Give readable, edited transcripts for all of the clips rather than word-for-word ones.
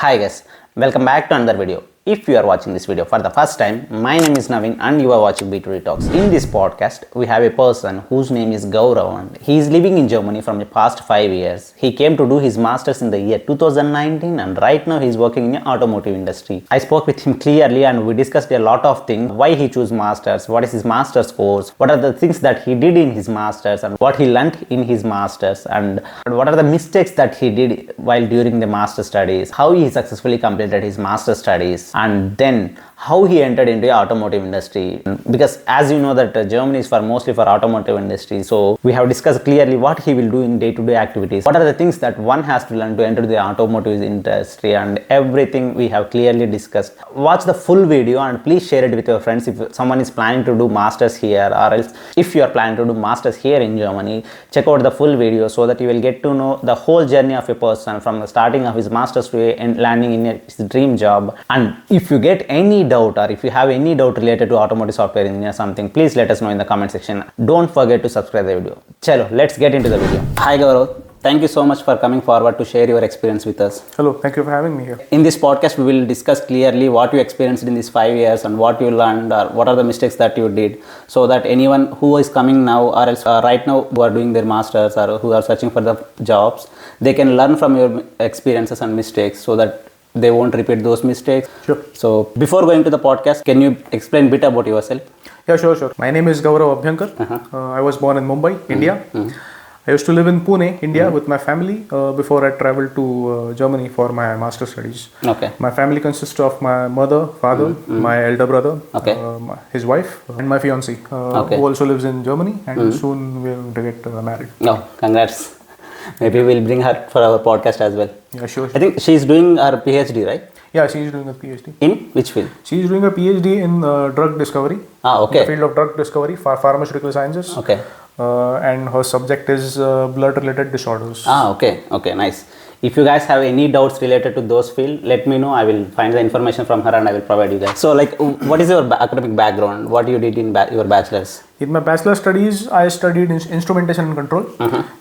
Hi guys, welcome back to another video. If you are watching this video for the first time, my name is Naveen and you are watching B2B Talks. In this podcast, we have a person whose name is Gaurav and he is living in Germany from the past 5 years. He came to do his masters in the year 2019 and right now he is working in the automotive industry. I spoke with him clearly and we discussed a lot of things. Why he chose masters, what is his masters course, what are the things that he did in his masters and what he learnt in his masters and what are the mistakes that he did while during the master studies, how he successfully completed his master studies, and then how he entered into the automotive industry. Because as you know that Germany is mostly for automotive industry, so we have discussed clearly what he will do in day-to-day activities, what are the things that one has to learn to enter the automotive industry, and everything we have clearly discussed. Watch the full video and please share it with your friends if someone is planning to do masters here, or else if you are planning to do masters here in Germany, check out the full video so that you will get to know the whole journey of a person from the starting of his masters to landing in his dream job. And if you get any doubt or if you have any doubt related to automotive software engineer something, please let us know in the comment section. Don't forget to subscribe the video. Chalo, let's get into the video. Hi Gaurav, thank you so much for coming forward to share your experience with us. Hello, thank you for having me here. In this podcast, we will discuss clearly what you experienced in these 5 years and what you learned or what are the mistakes that you did, so that anyone who is coming now or else right now who are doing their masters or who are searching for the jobs, they can learn from your experiences and mistakes so that they won't repeat those mistakes. Sure. So before going to the podcast, can you explain a bit about yourself? Yeah, sure. My name is Gaurav Abyankar. I was born in Mumbai, India. I used to live in Pune, India with my family before I traveled to Germany for my master studies. Okay. My family consists of my mother, father, my elder brother, his wife, and my fiancée, who also lives in Germany, and soon we'll get married. Oh, congrats. Maybe we'll bring her for our podcast as well. Yeah, sure. I think she's doing her PhD, right? Yeah, she's doing a PhD. In which field? She's doing a PhD in drug discovery. Okay. In the field of drug discovery for pharmaceutical sciences. Okay. And her subject is blood-related disorders. Okay, nice. If you guys have any doubts related to those fields, let me know. I will find the information from her and I will provide you guys. So what is your academic background? What you did in your bachelor's? In my bachelor studies, I studied instrumentation and control.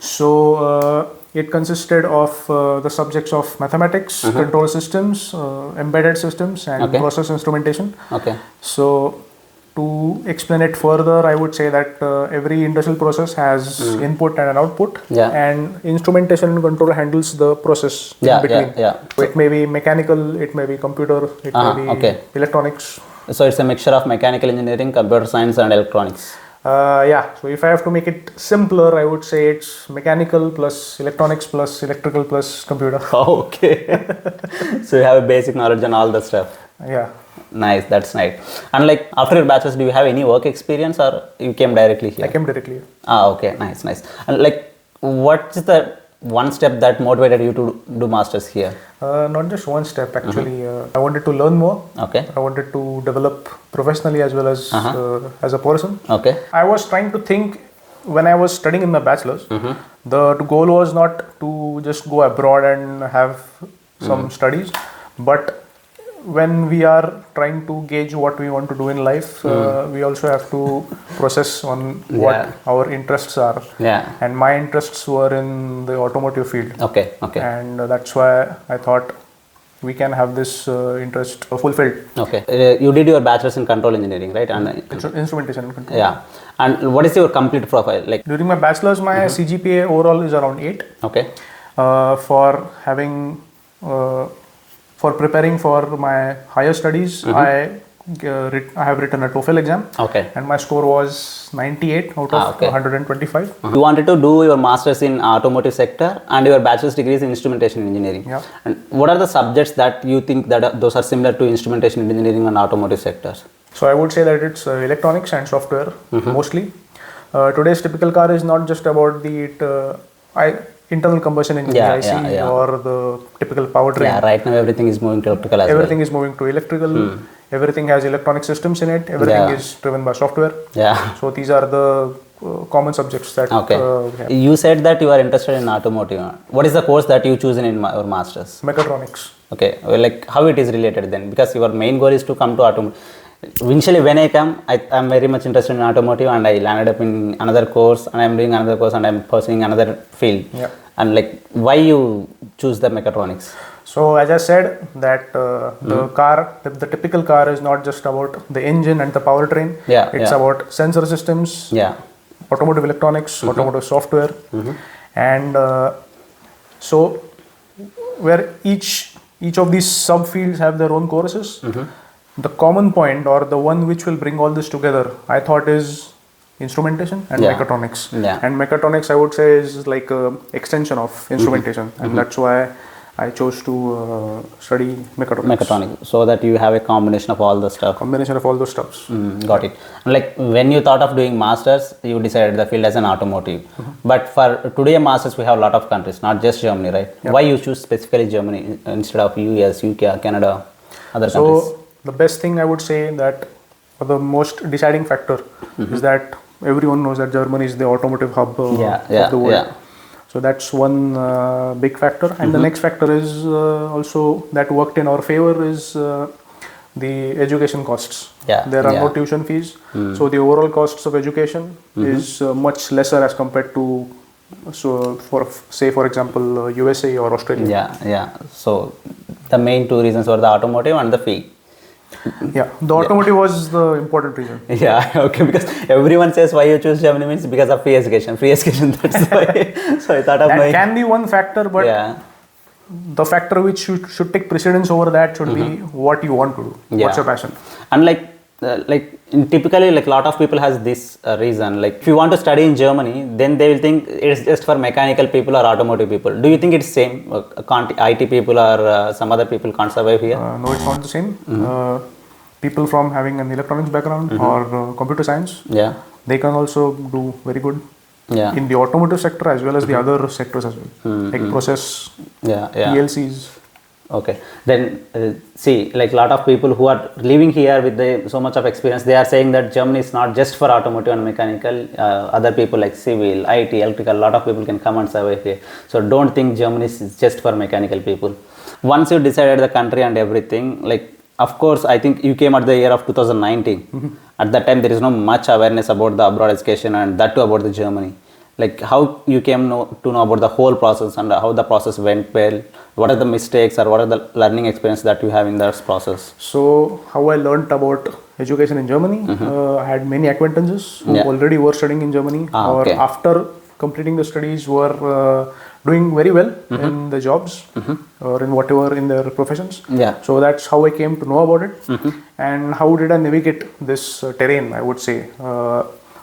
So it consisted of the subjects of mathematics, control systems, embedded systems, and process instrumentation. Okay. So to explain it further, I would say that every industrial process has input and an output, and instrumentation and control handles the process in between. So it may be mechanical, it may be computer, it may be electronics. So it's a mixture of mechanical engineering, computer science, and electronics. So if I have to make it simpler, I would say it's mechanical plus electronics plus electrical plus computer. Okay. So you have a basic knowledge on all the stuff. Yeah. Nice, that's nice. And after your bachelor's, do you have any work experience or you came directly here? I came directly here. Okay, nice. And what is the one step that motivated you to do masters here? Not just one step actually. I wanted to learn more. Okay. I wanted to develop professionally as well as a person. Okay. I was trying to think when I was studying in my bachelor's. The goal was not to just go abroad and have some studies, but when we are trying to gauge what we want to do in life, we also have to process on what our interests are. Yeah. And my interests were in the automotive field. Okay. And that's why I thought we can have this interest fulfilled. Okay. You did your bachelor's in control engineering, right? And instrumentation and control. Yeah. And what is your complete profile? During my bachelor's, my CGPA overall is around 8. Okay. For having for preparing for my higher studies, I have written a TOEFL exam. Okay. And my score was 98 out of 125. You wanted to do your master's in automotive sector and your bachelor's degree is in instrumentation engineering. Yeah. And what are the subjects that you think that those are similar to instrumentation engineering and automotive sectors? So I would say that it's electronics and software mostly. Today's typical car is not just about the internal combustion engine, IC, or the typical powertrain. Yeah, right now everything is moving to electrical as Everything is moving to electrical. Everything has electronic systems in it. Everything is driven by software. Yeah. So these are the common subjects that we have. You said that you are interested in automotive. What is the course that you choose in your master's? Mechatronics. Okay. Well, how it is related then? Because your main goal is to come to automotive. Initially when I come, I'm very much interested in automotive and I landed up in another course and I'm doing another course and I'm pursuing another field. Yeah. And why you choose the mechatronics? So as I said that the typical car is not just about the engine and the powertrain. Yeah, It's yeah. about sensor systems, Yeah. automotive electronics, automotive software, and so where each of these subfields have their own courses. The common point, or the one which will bring all this together, I thought, is instrumentation and Yeah. mechatronics. Yeah. And mechatronics, I would say, is like a extension of instrumentation, and that's why I chose to study mechatronics. Mechatronics, so that you have a combination of all the stuff. Combination of all those stuffs. Got it. And like when you thought of doing masters, you decided the field as an automotive. But for today masters, we have a lot of countries, not just Germany, right? Yeah. Why you choose specifically Germany instead of US, UK, Canada, other countries? So the best thing I would say that, or the most deciding factor, is that everyone knows that Germany is the automotive hub of the world. Yeah. So that's one big factor, and the next factor is also that worked in our favor is the education costs. Yeah, There are yeah. no tuition fees, so the overall costs of education is much lesser as compared to, for example, USA or Australia. Yeah. So the main two reasons were the automotive and the fee. Yeah, the automotive was the important reason. Yeah, okay, because everyone says why you choose Germany means because of free education, that's why. So I thought of That can be one factor, but yeah. the factor which should take precedence over that should be what you want to do. Yeah. What's your passion? And typically like a lot of people has this reason, like if you want to study in Germany, then they will think it's just for mechanical people or automotive people. Do you think it's same? Can't IT people or some other people can't survive here? No, it's not the same. People from having an electronics background or computer science, Yeah. they can also do very good Yeah. in the automotive sector as well as the other sectors as well, like process, Yeah. PLCs. Okay. Then see, like a lot of people who are living here with so much of experience, they are saying that Germany is not just for automotive and mechanical. Other people like civil, IT, electrical, a lot of people can come and survive here. So don't think Germany is just for mechanical people. Once you decided the country and everything, like of course, I think you came at the year of 2019. At that time, there is no much awareness about the abroad education and that too about the Germany. Like how you came to know about the whole process and how the process went well. What are the mistakes or what are the learning experience that you have in that process? So how I learned about education in Germany, I had many acquaintances who already were studying in Germany or after completing the studies were doing very well in the jobs or in whatever in their professions. Yeah. So that's how I came to know about it. And how did I navigate this terrain, I would say.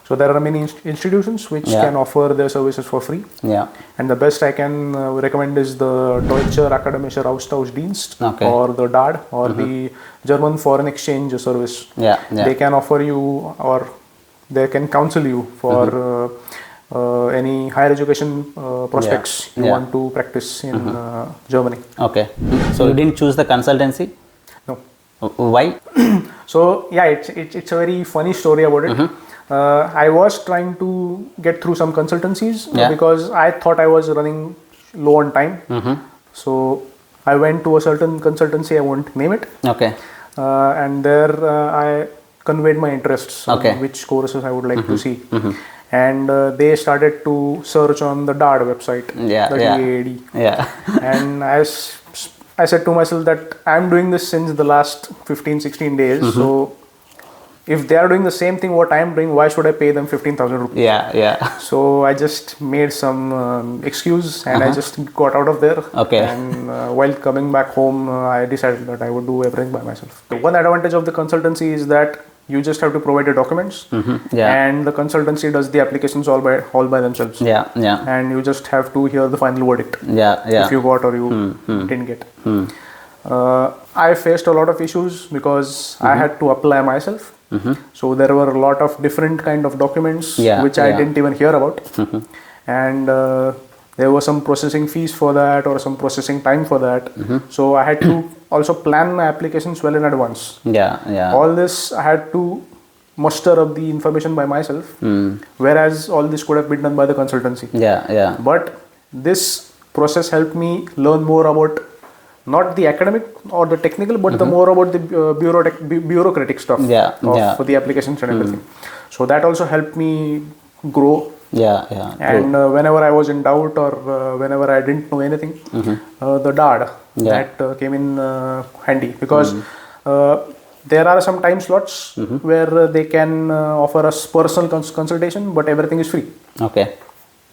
So there are many institutions which can offer their services for free. Yeah. And the best I can recommend is the Deutscher Akademischer Austauschdienst or the DAD or the German Foreign Exchange Service. Yeah. They can offer you or they can counsel you for any higher education prospects you want to practice in Germany. Okay. So you didn't choose the consultancy? No. Why? So yeah, it's a very funny story about it. I was trying to get through some consultancies because I thought I was running low on time. So I went to a certain consultancy, I won't name it. Okay. And there I conveyed my interests on which courses I would like to see. And they started to search on the DAD website, the DAAD. Yeah. And I said to myself that I'm doing this since the last 15-16 days. So if they are doing the same thing what I am doing, why should I pay them 15,000 rupees? Yeah. So I just made some excuse and I just got out of there. Okay. And while coming back home, I decided that I would do everything by myself. One advantage of the consultancy is that you just have to provide your documents, and the consultancy does the applications all by themselves. Yeah. And you just have to hear the final verdict. Yeah. If you got or you didn't get. I faced a lot of issues because I had to apply myself. So there were a lot of different kind of documents which I didn't even hear about. And there were some processing fees for that or some processing time for that. So I had to also plan my applications well in advance. All this I had to muster up the information by myself, whereas all this could have been done by the consultancy. But this process helped me learn more about not the academic or the technical, but the more about the bureaucratic stuff of the applications and everything. So that also helped me grow Yeah. And whenever I was in doubt or whenever I didn't know anything, the DAD that came in handy, because there are some time slots where they can offer us personal consultation, but everything is free. Okay.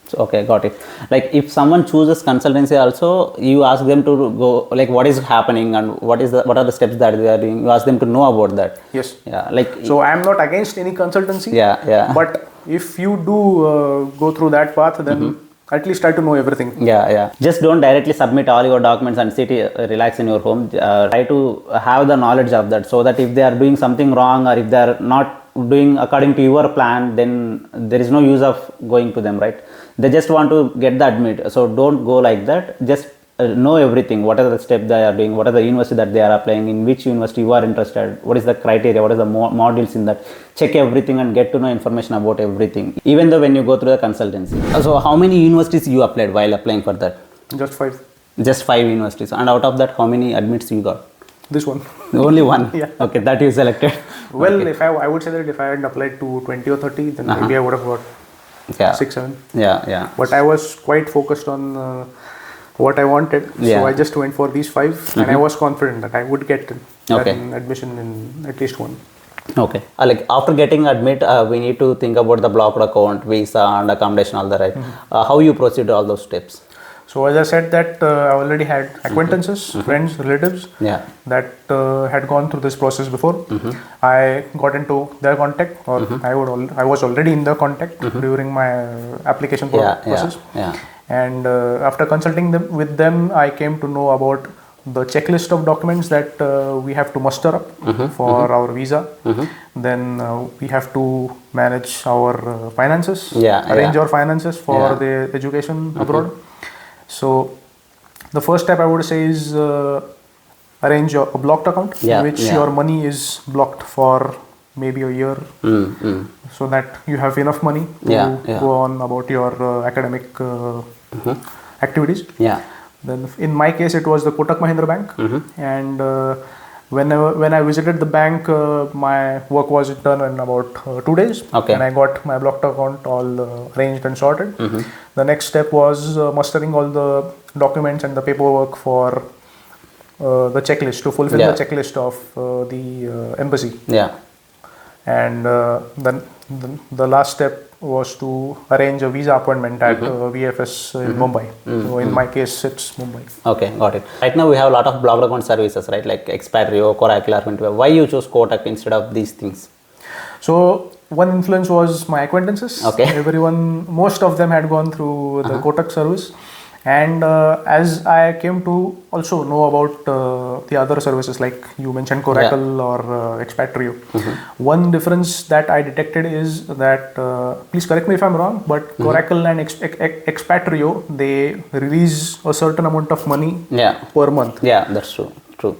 So, okay, got it. Like if someone chooses consultancy also, you ask them to go, like what is happening and what are the steps that they are doing. You ask them to know about that. Yes. Yeah. Like so I am not against any consultancy. Yeah. But if you do go through that path, then at least try to know everything. Yeah. Just don't directly submit all your documents and sit relax in your home. Try to have the knowledge of that, so that if they are doing something wrong or if they are not doing according to your plan, then there is no use of going to them, right? They just want to get the admit. So don't go like that. Just know everything. What are the steps they are doing? What are the university that they are applying? In which university you are interested? What is the criteria? What is the modules in that? Check everything and get to know information about everything. Even though when you go through the consultancy. So how many universities you applied while applying for that? Just 5. Just 5 universities. And out of that, how many admits you got? This one. Only one? Yeah. Okay, that you selected. Well, if I would say that if I had applied to 20 or 30, then maybe I would have got 6, 7. Yeah. But I was quite focused on what I wanted. So I just went for these 5 and I was confident that I would get an admission in at least one. Okay. Like after getting admit, we need to think about the blocked account, visa and accommodation, all that, right? How you proceed all those steps? So as I said that I already had acquaintances, friends, relatives that had gone through this process before. I got into their contact, or I was already in their contact during my application process. And after consulting with them, I came to know about the checklist of documents that we have to muster up for our visa. Then we have to manage our finances, arrange our finances for the education abroad. So the first step I would say is arrange a blocked account in which your money is blocked for maybe a year, so that you have enough money to go on about your academic activities. Then in my case it was the Kotak Mahindra Bank, and when I visited the bank, my work was done in about 2 days, and I got my blocked account all arranged and sorted. The next step was mustering all the documents and the paperwork for the checklist, to fulfill the checklist of the embassy. And then the last step was to arrange a visa appointment at VFS in Mumbai. So in my case, it's Mumbai. Okay, got it. Right now we have a lot of blocked account services, right? Like Expatrio, Coracle. Why you chose Kotak instead of these things? So one influence was my acquaintances. Most of them had gone through the Kotak service. And as I came to also know about the other services, like you mentioned Coracle or Expatrio, one difference that I detected is that, please correct me if I'm wrong, but Coracle and Expatrio, they release a certain amount of money per month. Yeah, that's true.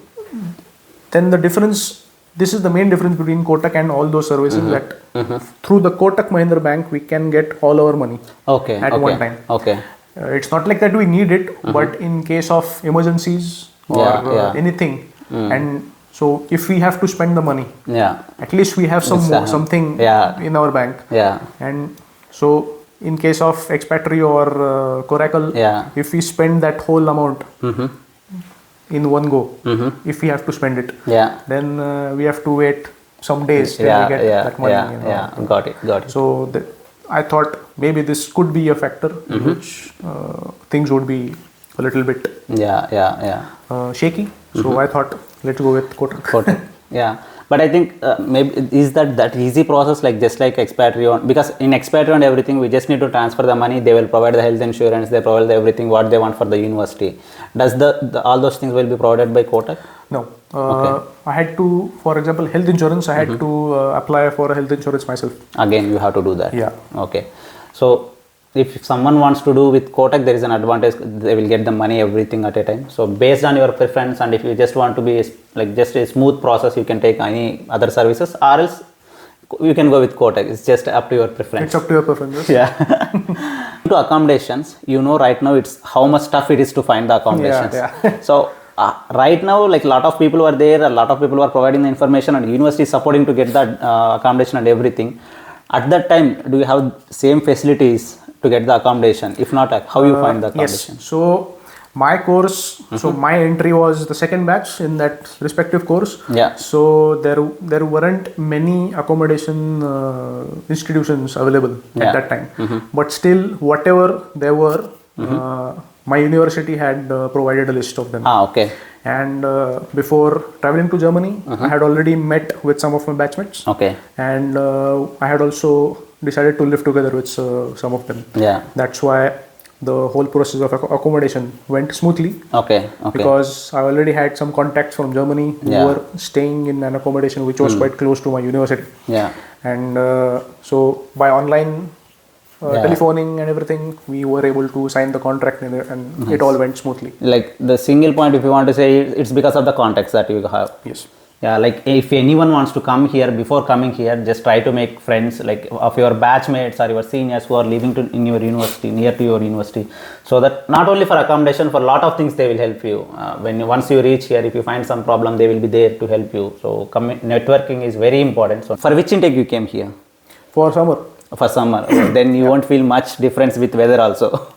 Then the difference, this is the main difference between Kotak and all those services, that through the Kotak Mahindra Bank, we can get all our money at one time. It's not like that we need it, but in case of emergencies or anything, and so if we have to spend the money, at least we have something in our bank. And so in case of Expatrio or Coracle, if we spend that whole amount in one go, if we have to spend it, then we have to wait some days till we get that money. Got it. So I thought maybe this could be a factor in which things would be a little bit shaky. So I thought, let's go with Kotak. But I think maybe is that easy process, like just like Expatrio, because in Expatrio and everything we just need to transfer the money. They will provide the health insurance, they provide everything what they want for the university. Does all those things will be provided by Kotak? No. I had to, for example, health insurance, I had to apply for a health insurance myself. Again, you have to do that. Yeah. Okay. So if someone wants to do with Kotak, there is an advantage. They will get the money, everything at a time. So based on your preference, and if you just want to be like just a smooth process, you can take any other services, or else you can go with Kotak. It's just up to your preference. It's up to your preference. To accommodations, right now it's how much tough it is to find the accommodations. So right now, like a lot of people were there, a lot of people were providing the information, and university is supporting to get that accommodation and everything. At that time, do you have same facilities to get the accommodation? If not, how you find the accommodation? Yes. So my course, so my entry was the second batch in that respective course. Yeah. So there weren't many accommodation institutions available at that time. But still, whatever there were, my university had provided a list of them. Okay. And before traveling to Germany, I had already met with some of my batchmates. Okay. And I had also decided to live together with some of them. Yeah. That's why the whole process of accommodation went smoothly. Okay. Because I already had some contacts from Germany who were staying in an accommodation which was quite close to my university. Yeah. And so by online telephoning and everything, we were able to sign the contract and it all went smoothly. Like the single point, if you want to say, it's because of the contacts that you have. Yes. Yeah, like if anyone wants to come here, before coming here, just try to make friends like of your batchmates or your seniors who are living in your university, near to your university, so that not only for accommodation, for a lot of things they will help you. Once you reach here, if you find some problem, they will be there to help you. So networking is very important. So for which intake you came here? For summer. For summer. Then you won't feel much difference with weather also.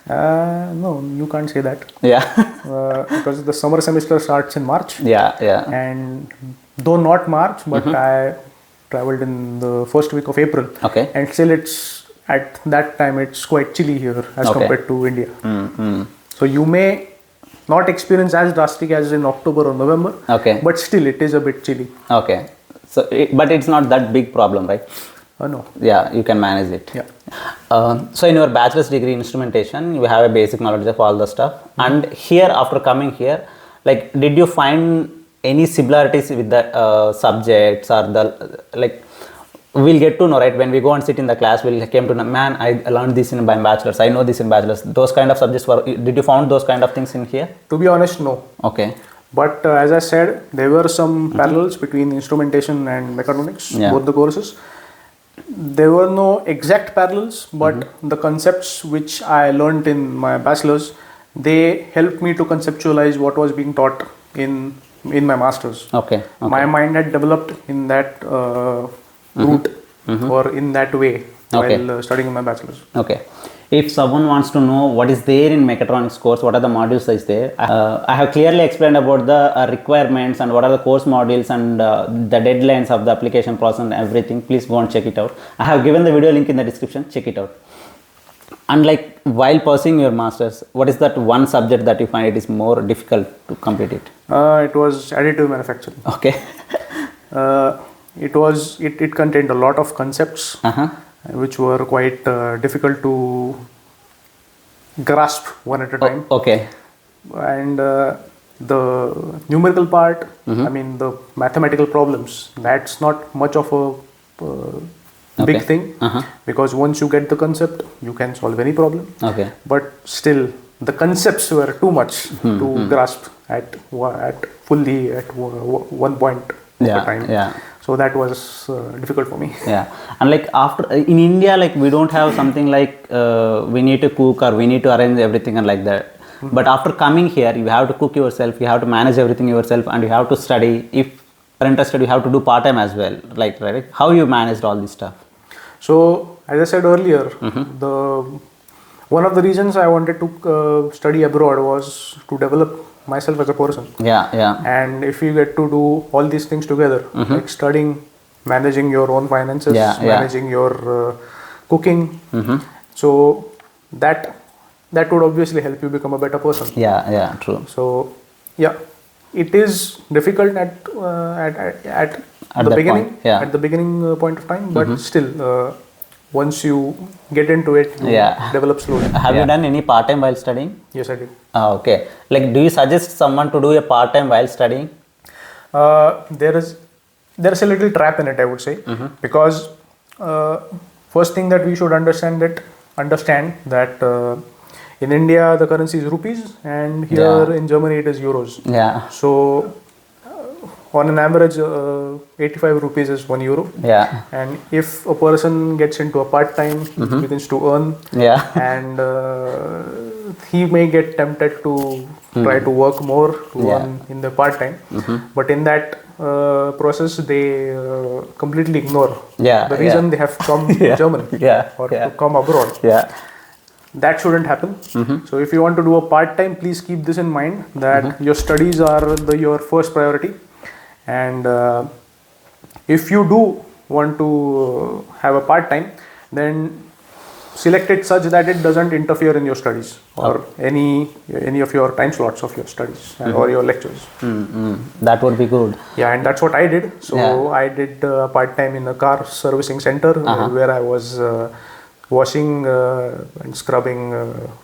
No, you can't say that. Yeah. Because the summer semester starts in March. Yeah. And though not March, but I traveled in the first week of April. Okay. And still at that time it's quite chilly here as compared to India. So you may not experience as drastic as in October or November. Okay. But still it is a bit chilly. Okay. So, but it's not that big problem, right? No. Yeah, you can manage it. Yeah. So in your bachelor's degree in instrumentation, you have a basic knowledge of all the stuff. And here, after coming here, like, did you find any similarities with the subjects or the, like, we'll get to know, right? When we go and sit in the class, we'll came to know, man, I learned this in my bachelor's. I know this in bachelor's. Those kind of subjects did you found those kind of things in here? To be honest, no. Okay. But as I said, there were some parallels between instrumentation and mechatronics, both the courses. There were no exact parallels, but the concepts which I learned in my bachelor's, they helped me to conceptualize what was being taught in my master's. Okay. My mind had developed in that route or in that way while studying in my bachelor's. Okay. If someone wants to know what is there in mechatronics course, what are the modules is there, I have clearly explained about the requirements and what are the course modules and the deadlines of the application process and everything. Please go and check it out. I have given the video link in the description. Check it out. And like while pursuing your masters, what is that one subject that you find it is more difficult to complete it? It was additive manufacturing. Okay. It contained a lot of concepts. Which were quite difficult to grasp one at a time. Okay. And the numerical part, I mean the mathematical problems, that's not much of a big thing because once you get the concept, you can solve any problem. Okay. But still, the concepts were too much to grasp at one point of a time. Yeah. So that was difficult for me. Yeah, and like after in India, like we don't have something like we need to cook or we need to arrange everything and like that. But after coming here, you have to cook yourself, you have to manage everything yourself, and you have to study. If you're interested, you have to do part time as well. Like, right? How you managed all this stuff? So as I said earlier, one of the reasons I wanted to study abroad was to develop myself as a person. Yeah. And if you get to do all these things together, like studying, managing your own finances, managing your cooking, so that would obviously help you become a better person. Yeah, true. So it is difficult at the beginning, at the beginning point of time, but still. Once you get into it, you develop slowly. Have you done any part-time while studying? Yes, I did. Okay. Like, do you suggest someone to do a part-time while studying? There is a little trap in it, I would say, because first thing that we should understand that in India the currency is rupees, and here in Germany it is euros. Yeah. So on an average, 85 rupees is 1 euro. Yeah. And if a person gets into a part-time, he begins to earn. Yeah. And he may get tempted to try to work more to earn in the part-time. But in that, process, they completely ignore Yeah, the reason yeah. they have come to Germany or to come abroad. Yeah. That shouldn't happen. So if you want to do a part-time, please keep this in mind that your studies are your first priority. And if you do want to have a part-time, then select it such that it doesn't interfere in your studies or any of your time slots of your studies or your lectures. That would be good. Yeah, and that's what I did. So I did part-time in a car servicing center where I was washing and scrubbing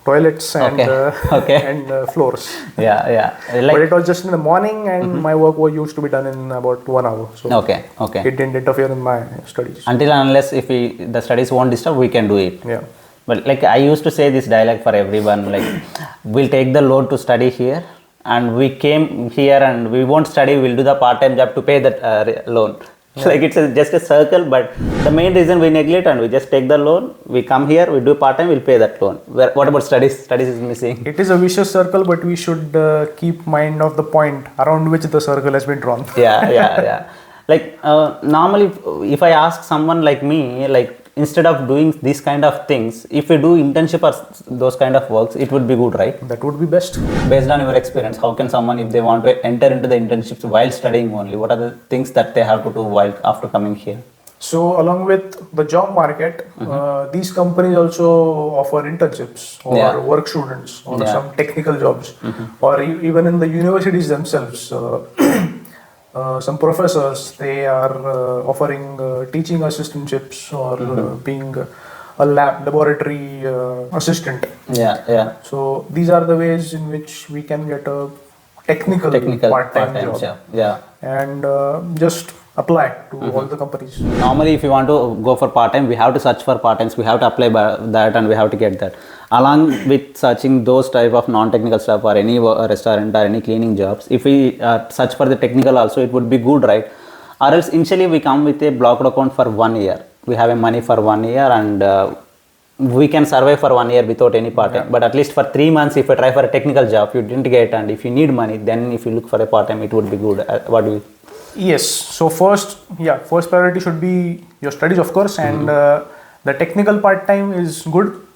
toilets and and floors. Yeah. But it was just in the morning, and my work was used to be done in about 1 hour. So it didn't interfere in my studies. Until and unless if the studies won't disturb, we can do it. Yeah. But like I used to say this dialogue for everyone, like we'll take the loan to study here, and we came here and we won't study, we'll do the part-time job to pay that loan. Like it's just a circle, but the main reason we neglect and we just take the loan, we come here, we do part-time, we'll pay that loan. What about studies? Studies is missing. It is a vicious circle, but we should keep mind of the point around which the circle has been drawn. Yeah. Like normally if I ask someone like me, like instead of doing these kind of things, if we do internship or those kind of works, it would be good, right? That would be best. Based on your experience, how can someone, if they want to enter into the internships while studying only, what are the things that they have to do while after coming here? So along with the job market, these companies also offer internships or work students or some technical jobs, or even in the universities themselves. Some professors, they are offering teaching assistantships or being a laboratory assistant. Yeah. So these are the ways in which we can get a technical part-time job. Yeah. And just apply to all the companies. Normally, if you want to go for part-time, we have to search for part-times, we have to apply that and we have to get that. Along with searching those type of non-technical stuff or any restaurant or any cleaning jobs, if we search for the technical also, it would be good, right? Or else initially we come with a blocked account for 1 year. We have a money for 1 year and we can survive for 1 year without any part-time. But at least for 3 months, if you try for a technical job, you didn't get, and if you need money, then if you look for a part-time, it would be good. What do you? Yes. So first priority should be your studies, of course, and the technical part-time is good,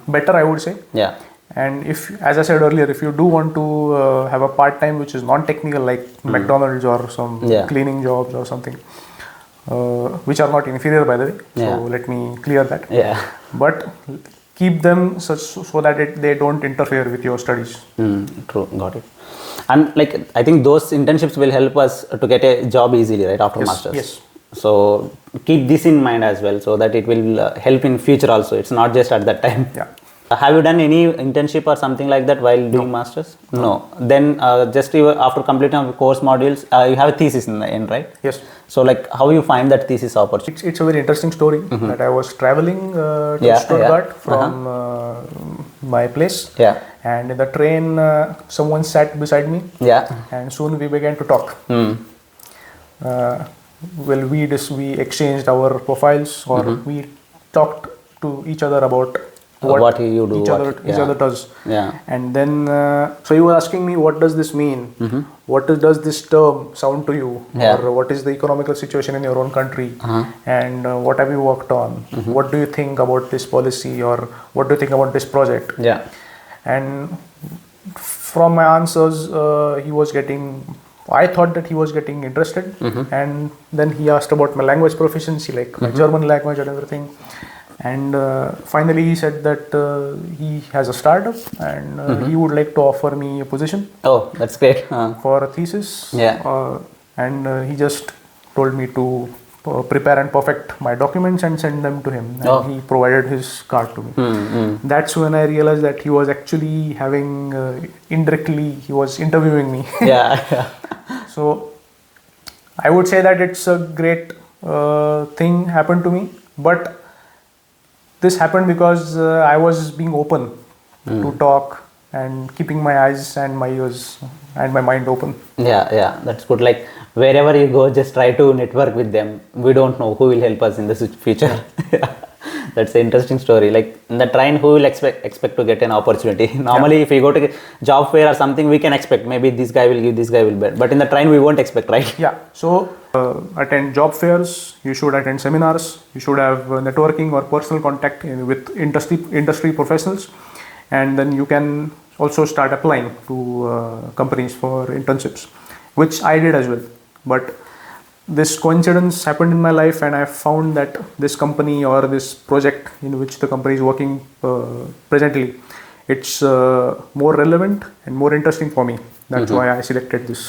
better, I would say. Yeah. And if, as I said earlier, if you do want to have a part-time which is non-technical, like McDonald's or some cleaning jobs or something, which are not inferior, by the way. So let me clear that. Yeah. But keep them so that they don't interfere with your studies. True, got it. And like I think those internships will help us to get a job easily, right, after masters. Yes. So keep this in mind as well, so that it will help in future also. It's not just at that time. Yeah. Have you done any internship or something like that while doing masters? No. Then just after completing the course modules, you have a thesis in the end, right? Yes. So like how you find that thesis opportunity? It's a very interesting story that I was traveling to Stuttgart from my place. Yeah. And in the train, someone sat beside me. Yeah. And soon we began to talk. Well, we exchanged our profiles, or we talked to each other about what you do, each other does. Yeah. And then, so he was asking me, what does this mean? What does this term sound to you? Or what is the economical situation in your own country? And what have you worked on? What do you think about this policy? Or what do you think about this project? Yeah. And from my answers, I thought that he was getting interested. And then he asked about my language proficiency, like my German language and everything. And finally he said that he has a startup and he would like to offer me a position. Oh, that's great. For a thesis. Yeah. And he just told me to prepare and perfect my documents and send them to him. And he provided his card to me. That's when I realized that he was actually indirectly, he was interviewing me. Yeah. So I would say that it's a great thing happened to me. But this happened because I was being open to talk and keeping my eyes and my ears and my mind open. Yeah, that's good. Like wherever you go, just try to network with them. We don't know who will help us in the future. That's an interesting story. Like in the train, who will expect to get an opportunity? Normally, if we go to job fair or something, we can expect maybe this guy will give, this guy will bet. But in the train, we won't expect, right? Yeah. So attend job fairs. You should attend seminars. You should have networking or personal contact with industry professionals, and then you can also start applying to companies for internships, which I did as well. But this coincidence happened in my life, and I found that this company or this project in which the company is working presently, it's more relevant and more interesting for me. That's why I selected this.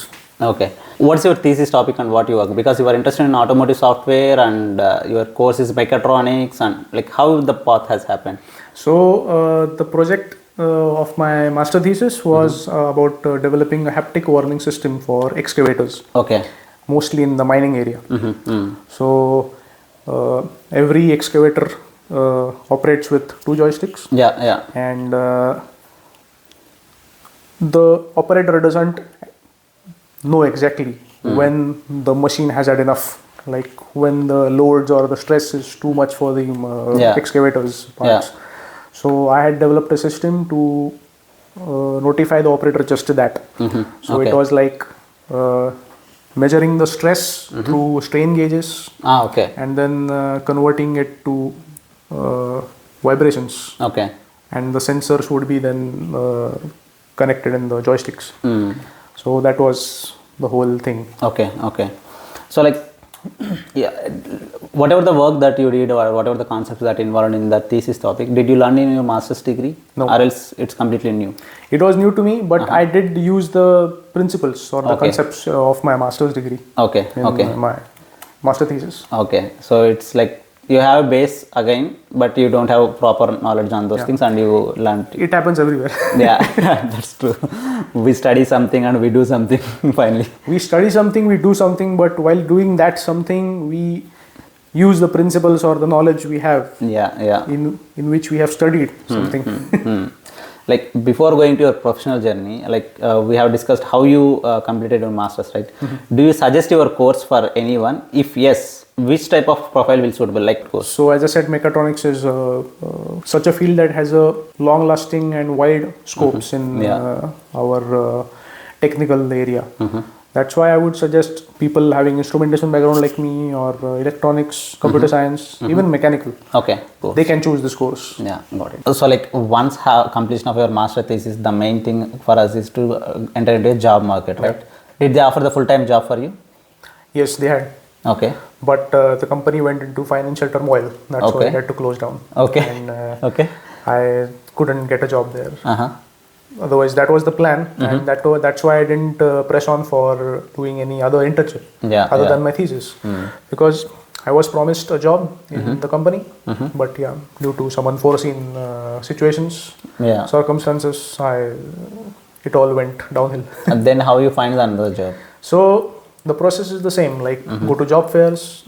Okay. What's your thesis topic and what you work? Because you are interested in automotive software and your course is mechatronics, and like how the path has happened. So the project of my master thesis was about developing a haptic warning system for excavators. Okay. Mostly in the mining area. So every excavator operates with 2 joysticks. Yeah. And the operator doesn't know exactly when the machine has had enough, like when the loads or the stress is too much for the excavators parts. So I had developed a system to notify the operator just that. So it was like measuring the stress through strain gauges, and then converting it to vibrations. Okay. And the sensors would be then connected in the joysticks. So that was the whole thing. Okay. So like, whatever the work that you did or whatever the concepts that involved in that thesis topic, did you learn in your master's degree? No. Or else it's completely new? It was new to me, but I did use the principles or the concepts of my master's degree. In my master thesis. Okay. So it's like you have a base again, but you don't have proper knowledge on those things, and you learned. It happens everywhere. Yeah, that's true. We study something and we do something finally. We study something, we do something, but while doing that something, we use the principles or the knowledge we have. In which we have studied something. Like before going to your professional journey, like we have discussed how you completed your master's, right? Do you suggest your course for anyone? If yes, which type of profile will suitable like course? So as I said, mechatronics is such a field that has a long-lasting and wide scopes in our technical area. That's why I would suggest people having instrumentation background like me, or electronics, computer science, even mechanical. Okay, cool. They can choose this course. Yeah, got it. So like once completion of your master thesis, the main thing for us is to enter into a job market, right? Did they offer the full-time job for you? Yes, they had. Okay. But the company went into financial turmoil. That's why it had to close down. Okay. And I couldn't get a job there. Otherwise, that was the plan, and that's why I didn't press on for doing any other internship other than my thesis, because I was promised a job in the company, but due to some unforeseen situations, circumstances, it all went downhill. And then how you find another job? So the process is the same, like go to job fairs,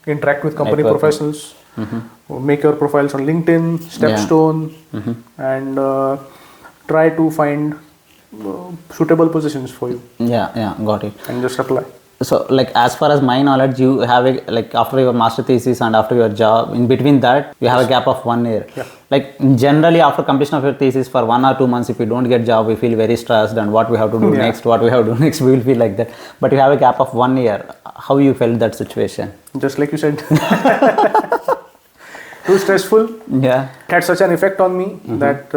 interact with company professionals, make your profiles on LinkedIn, Stepstone, and try to find suitable positions for you. Got it. And just apply. So like as far as my knowledge, you have like after your master thesis and after your job, in between that you have a gap of 1 year. Like generally after completion of your thesis for 1 or 2 months, if you don't get job, we feel very stressed and what we have to do next, we will feel like that. But you have a gap of 1 year. How you felt that situation? Just like you said. Too stressful. It had such an effect on me that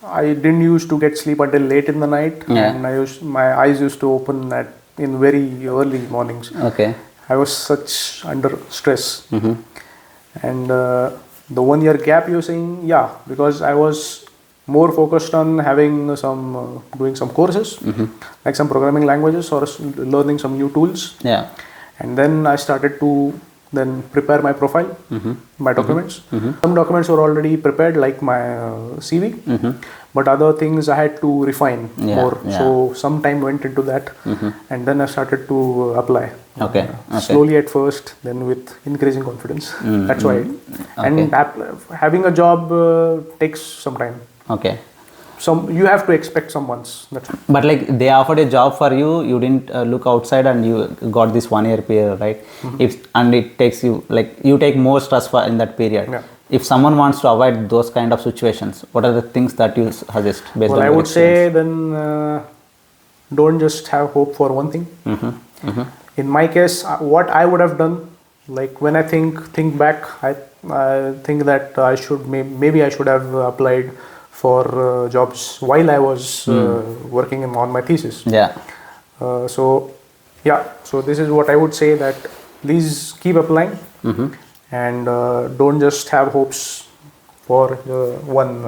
I didn't used to get sleep until late in the night, and my eyes used to open in very early mornings. I was such under stress, and the 1 year gap you're saying, because I was more focused on having doing some courses, like some programming languages or learning some new tools. And then I started to prepare my profile, my documents. Some documents were already prepared, like my CV, but other things I had to refine more. So some time went into that, and then I started to apply. Slowly at first, then with increasing confidence. That's why. And having a job takes some time. You have to expect some months. But like they offered a job for you, you didn't look outside and you got this 1 year period, right? And it takes you, like you take more stress in that period. If someone wants to avoid those kind of situations, what are the things that you suggest based Well, on I your would say experience? then don't just have hope for one thing. In my case, what I would have done, like when I think back, I think that I should maybe I should have applied for jobs while I was working on my thesis. Yeah. So this is what I would say, that please keep applying and don't just have hopes for one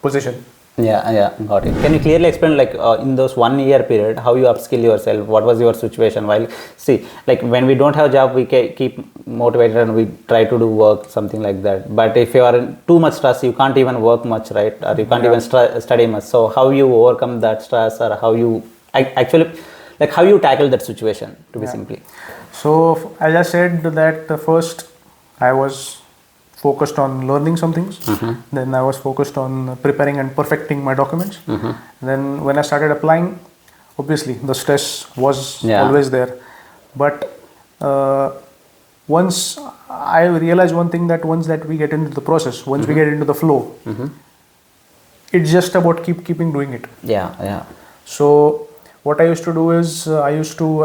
position. Yeah, got it. Can you clearly explain, like in those 1 year period, how you upskill yourself? What was your situation? While see, like when we don't have job, we keep motivated and we try to do work, something like that. But if you are in too much stress, you can't even work much, right? Or you can't even study much. So how you overcome that stress, or how you actually, like how you tackle that situation? To be simply. So as I said, that first I was focused on learning some things. Then I was focused on preparing and perfecting my documents. Then when I started applying, obviously the stress was always there. But once I realized one thing, that once that we get into the process, once we get into the flow, it's just about keeping doing it. Yeah. So what I used to do is I used to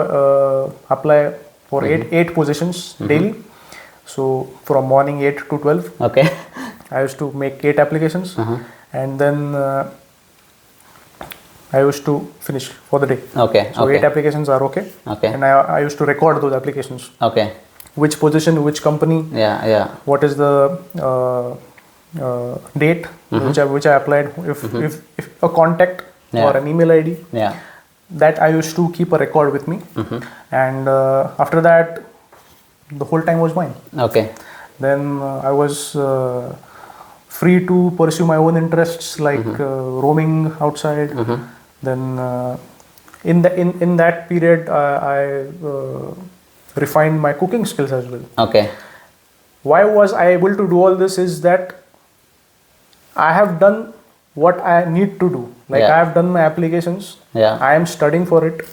apply for eight positions daily. So from morning 8 to 12, Okay. I used to make 8 applications, and then I used to finish for the day. Okay. So 8 applications are okay. Okay. And I used to record those applications. Okay. Which position, which company, Yeah. what is the date which I applied, if a contact or an email ID. Yeah. That I used to keep a record with me, and after that, the whole time was mine. Okay. Then I was free to pursue my own interests, like roaming outside. Then in that period, I refined my cooking skills as well. Okay. Why was I able to do all this? Is that I have done what I need to do. Like I have done my applications. Yeah. I am studying for it.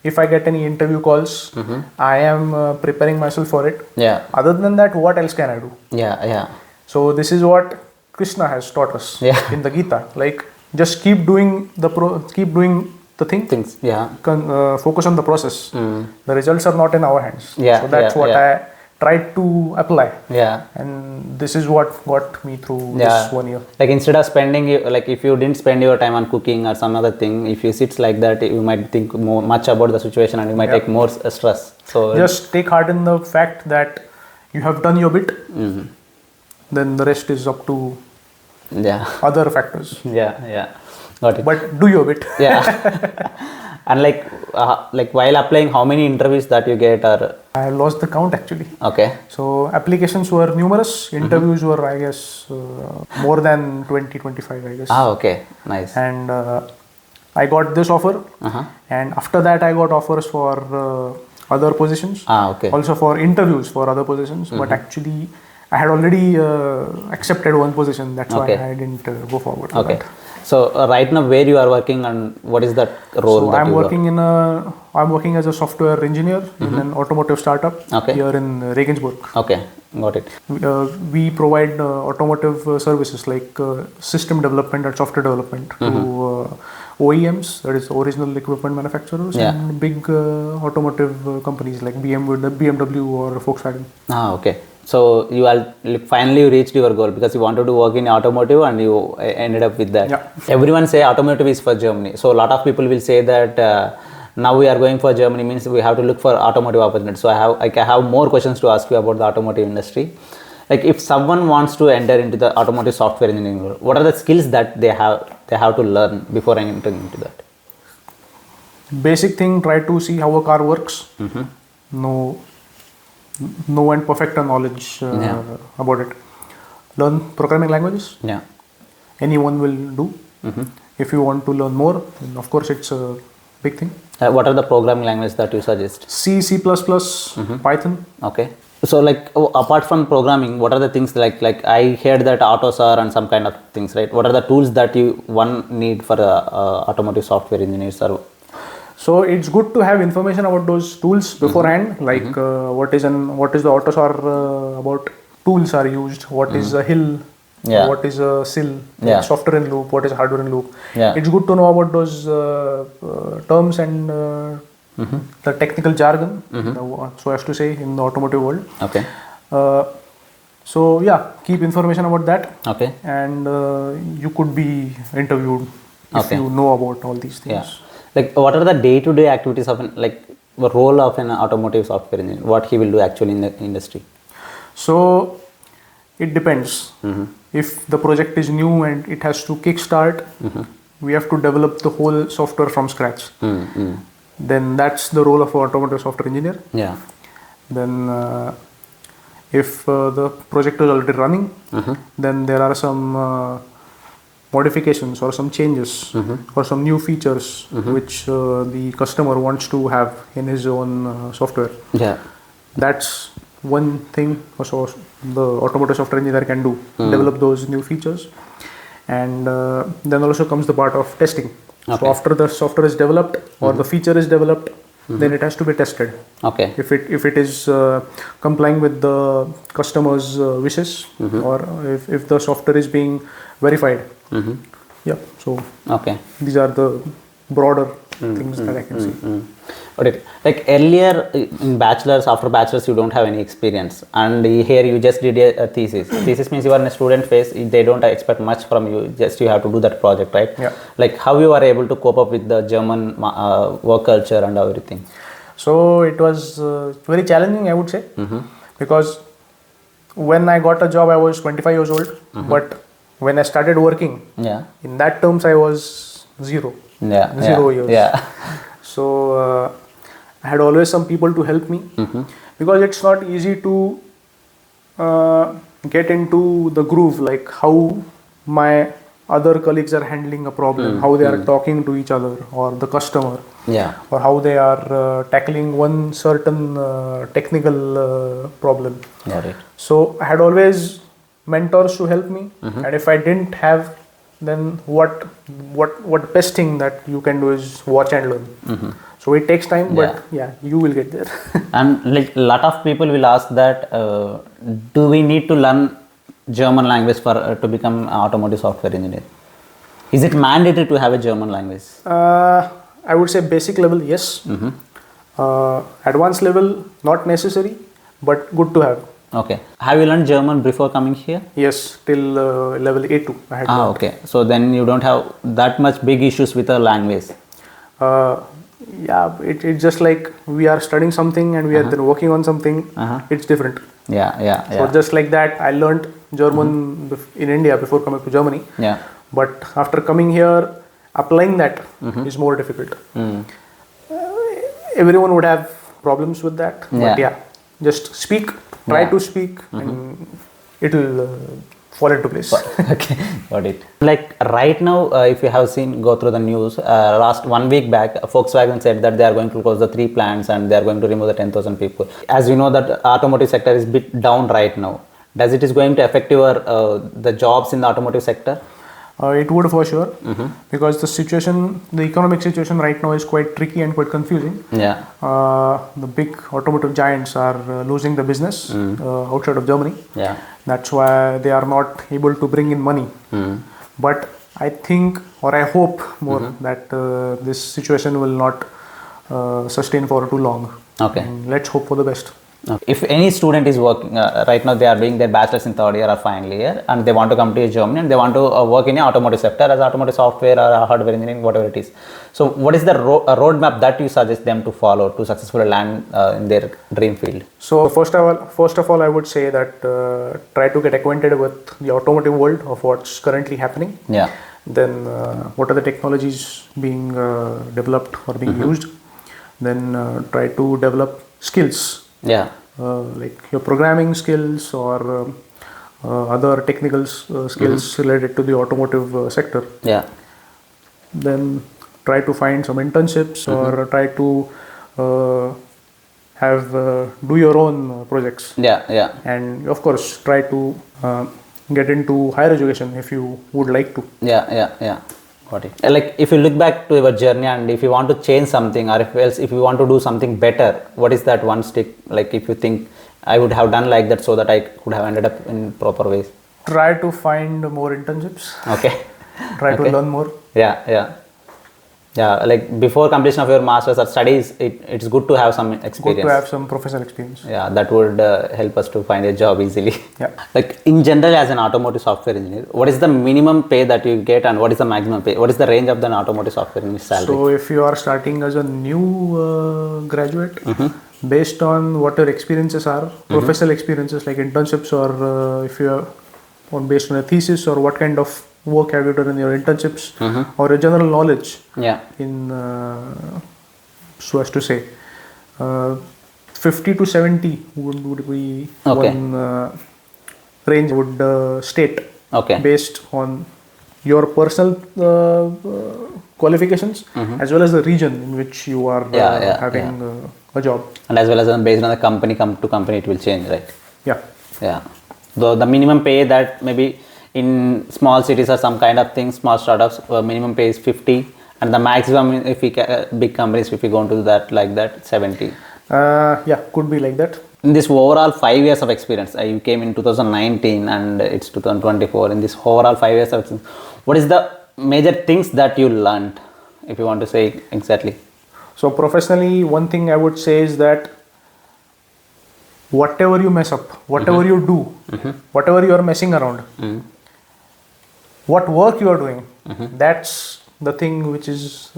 If I get any interview calls, I am preparing myself for it. Yeah. Other than that, what else can I do? Yeah. So this is what Krishna has taught us in the Gita. Like just keep doing the thing. Things. Yeah. Focus on the process. The results are not in our hands. Yeah. So that's what I tried to apply. Yeah. And this is what got me through this 1 year. Like instead of spending, like if you didn't spend your time on cooking or some other thing, if you sit like that, you might think much about the situation and you might take more stress. So just take heart in the fact that you have done your bit. Then the rest is up to other factors. Yeah. Got it. But do your bit. Yeah. And like while applying, how many interviews that you get? Or I lost the count actually. Okay. So applications were numerous. Interviews were, I guess, more than 20-25, I guess. Okay. Nice. And I got this offer. And after that, I got offers for other positions. Okay. Also for interviews for other positions. But actually, I had already accepted one position. That's why I didn't go forward. Okay. So right now, where you are working and what is that role? So I'm working as a software engineer in an automotive startup here in Regensburg. Okay, got it. We provide automotive services like system development and software development to OEMs, that is original equipment manufacturers, and big automotive companies like BMW or Volkswagen. Okay. So you finally reached your goal because you wanted to work in automotive and you ended up with that. Yeah. Everyone say automotive is for Germany. So a lot of people will say that now we are going for Germany means we have to look for automotive opportunities. So I have more questions to ask you about the automotive industry. Like if someone wants to enter into the automotive software engineering role, what are the skills that they have to learn before entering into that? Basic thing, try to see how a car works. Know and perfect a knowledge about it. Learn programming languages. Yeah. Anyone will do. If you want to learn more, then of course it's a big thing. What are the programming languages that you suggest? C++, Python. Okay. So like apart from programming, what are the things like I heard that AutoSAR and some kind of things, right? What are the tools that one need for automotive software engineers? So it's good to have information about those tools beforehand, like what is the AutoSAR about, tools are used, what is a hill, Yeah. what is a sill, Yeah. software in loop, what is hardware in loop. Yeah. It's good to know about those terms and the technical jargon, so as to say, in the automotive world. Okay. So yeah, keep information about that, Okay. and you could be interviewed if Okay. you know about all these things. Yeah. Like, what are the day-to-day activities of the role of an automotive software engineer? What he will do actually in the industry? So it depends. If the project is new and it has to kickstart, we have to develop the whole software from scratch. Then that's the role of an automotive software engineer. Yeah. Then if the project is already running, then there are some modifications or some changes or some new features which the customer wants to have in his own software. Yeah. That's one thing also the automotive software engineer can do, develop those new features. And then also comes the part of testing. Okay. So after the software is developed or the feature is developed, then it has to be tested. Okay. If it is complying with the customer's wishes, or if the software is being verified. Yeah, so Okay. these are the broader things that I can see. Okay. Like earlier in bachelors, after bachelors, you don't have any experience, and here you just did a thesis. Thesis means you are in a student phase. They don't expect much from you. Just you have to do that project, right? Yeah. Like how you are able to cope up with the German work culture and everything. So it was very challenging, I would say, because when I got a job, I was 25 years old, but when I started working, Yeah. in that terms, I was zero. Yeah. 0 years. Yeah. So I had always some people to help me, because it's not easy to get into the groove, like how my other colleagues are handling a problem, how they are talking to each other or the customer, Yeah. or how they are tackling one certain technical problem. Got it. So I had always mentors to help me, and if I didn't have, then what best thing that you can do is watch and learn. So it takes time, but yeah, you will get there. And like a lot of people will ask that, do we need to learn German language for to become an automotive software engineer? Is it mandatory to have a German language? I would say basic level, yes. Advanced level, not necessary, but good to have. Okay. Have you learned German before coming here? Yes, till level A2 I had learned. Okay. So then you don't have that much big issues with a language. Yeah, it's just like we are studying something and we are then working on something. It's different. Yeah. So just like that, I learned German in India before coming to Germany. Yeah. But after coming here, applying that is more difficult. Everyone would have problems with that. But yeah, just speak, try to speak, and it will fall into place. Okay, got it. Like right now, if you have go through the news, last 1 week back, Volkswagen said that they are going to close the 3 plants and they are going to remove the 10,000 people. As you know, that automotive sector is bit down right now. Does it is going to affect your the jobs in the automotive sector? It would for sure, because the economic situation right now is quite tricky and quite confusing. Yeah. The big automotive giants are losing the business outside of Germany. Yeah. That's why they are not able to bring in money. But I think, or I hope more, that this situation will not sustain for too long. Okay. And let's hope for the best. Okay. If any student is working right now, they are doing their bachelor's in 3rd year or final year, and they want to come to Germany and they want to work in the automotive sector as automotive software or hardware engineering, whatever it is. So, what is the roadmap that you suggest them to follow to successfully land in their dream field? So, first of all, I would say that try to get acquainted with the automotive world of what's currently happening. Yeah. Then, what are the technologies being developed or being used? Then, try to develop skills. Yeah. Like your programming skills or other technical skills related to the automotive sector. Yeah. Then try to find some internships or try to do your own projects. Yeah. And of course, try to get into higher education if you would like to. Yeah. Got it. Like if you look back to your journey and if you want to change something or if you want to do something better, what is that one stick? Like if you think I would have done like that so that I could have ended up in proper ways. Try to find more internships. Okay. Try to learn more. Yeah. Like before completion of your master's or studies, it's good to have some experience. Good to have some professional experience. Yeah, that would help us to find a job easily. Yeah. Like in general, as an automotive software engineer, what is the minimum pay that you get and what is the maximum pay? What is the range of the automotive software engineer salary? So if you are starting as a new graduate, based on what your experiences are, professional experiences like internships, or if you are based on a thesis, or what kind of work have you done in your internships, or your general knowledge, in so as to say, 50 to 70 would be one range I would state, based on your personal qualifications, as well as the region in which you are having a job, and as well as based on the company to company it will change, right? Yeah. The minimum pay that maybe in small cities or some kind of things, small startups, minimum pay is 50, and the maximum if we big companies, if we go into that like that, 70. Could be like that. In this overall 5 years of experience, you came in 2019 and it's 2024. In this overall 5 years of experience, what is the major things that you learned, if you want to say exactly? So professionally, one thing I would say is that whatever you mess up, whatever you do, whatever you are messing around, what work you are doing, that's the thing which is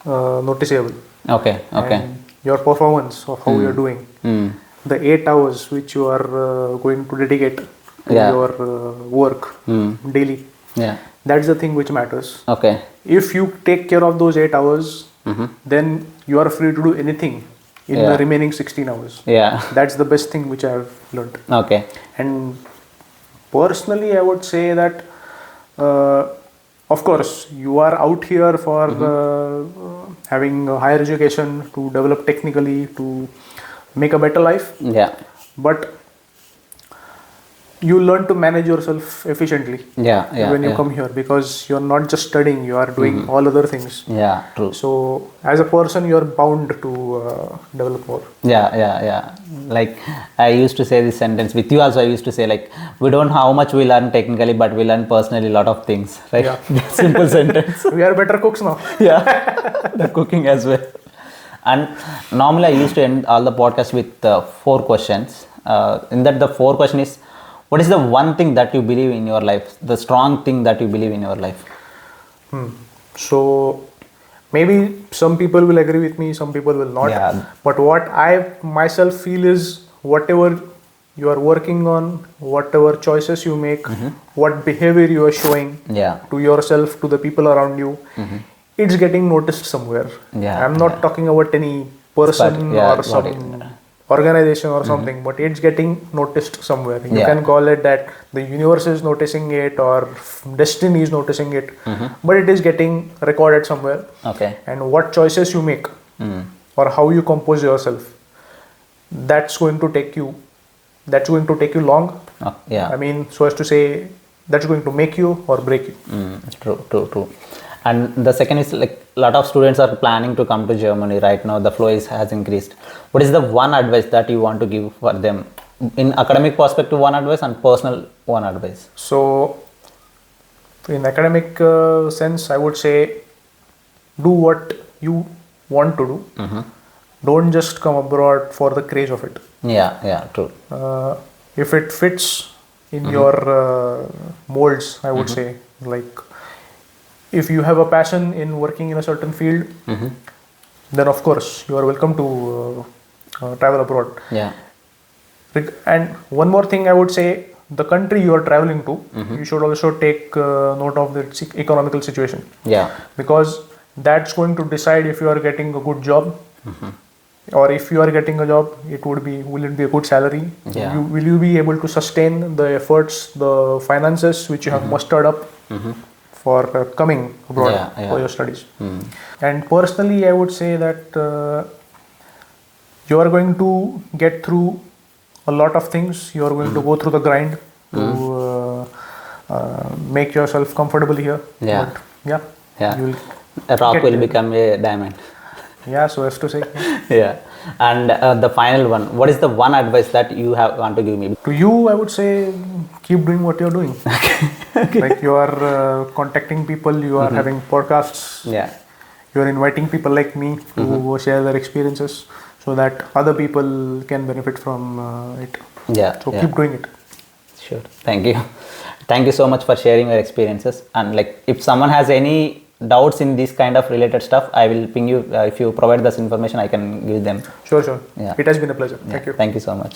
noticeable. Okay. And your performance of how you are doing, the 8 hours which you are going to dedicate to your work daily, that's the thing which matters. Okay. If you take care of those 8 hours, then you are free to do anything in the remaining 16 hours. That's the best thing which I have learned. Okay. And personally, I would say that of course you are out here for having a higher education, to develop technically, to make a better life. But you learn to manage yourself efficiently when you come here, because you're not just studying, you are doing all other things. True. So as a person, you're bound to develop more. Like I used to say this sentence with you also. I used to say, like, we don't know how much we learn technically, but we learn personally a lot of things, right? Simple sentence. We are better cooks now. The cooking as well. And normally I used to end all the podcasts with 4 questions. In that, the 4 question is, what is the one thing that you believe in your life? The strong thing that you believe in your life? So maybe some people will agree with me, some people will not. But what I myself feel is, whatever you are working on, whatever choices you make, what behavior you are showing to yourself, to the people around you, it's getting noticed somewhere. I'm not talking about any person or some organization or something, but it's getting noticed somewhere. You can call it that the universe is noticing it, or destiny is noticing it, but it is getting recorded somewhere. And what choices you make, or how you compose yourself, that's going to take you long. I mean, so as to say, that's going to make you or break you. True. And the second is, like, a lot of students are planning to come to Germany right now. The flow has increased. What is the one advice that you want to give for them? In academic perspective, one advice, and personal, one advice. So, in academic sense, I would say, do what you want to do. Don't just come abroad for the craze of it. True. If it fits in your molds, I would say, like, if you have a passion in working in a certain field, then of course you are welcome to travel abroad. And one more thing I would say, the country you are traveling to, you should also take note of the economical situation. Because that's going to decide if you are getting a good job, or if you are getting a job, will it be a good salary? Will you be able to sustain the efforts, the finances which you have mustered up for coming abroad for your studies? And personally, I would say that you are going to get through a lot of things. You are going to go through the grind to make yourself comfortable here. Yeah. You'll A rock get will there. become a diamond. Yeah, so as to say. Yeah. And the final one, what is the one advice that you have want to give me? To you, I would say keep doing what you're doing. Like you are contacting people, you are having podcasts, Yeah. you are inviting people like me to share their experiences so that other people can benefit from it. Yeah. So yeah. keep doing it. Sure. Thank you. Thank you so much for sharing your experiences. And like, if someone has any doubts in this kind of related stuff, I will ping you. If you provide this information, I can give them. Sure. Yeah. It has been a pleasure. Yeah. Thank you. Thank you so much.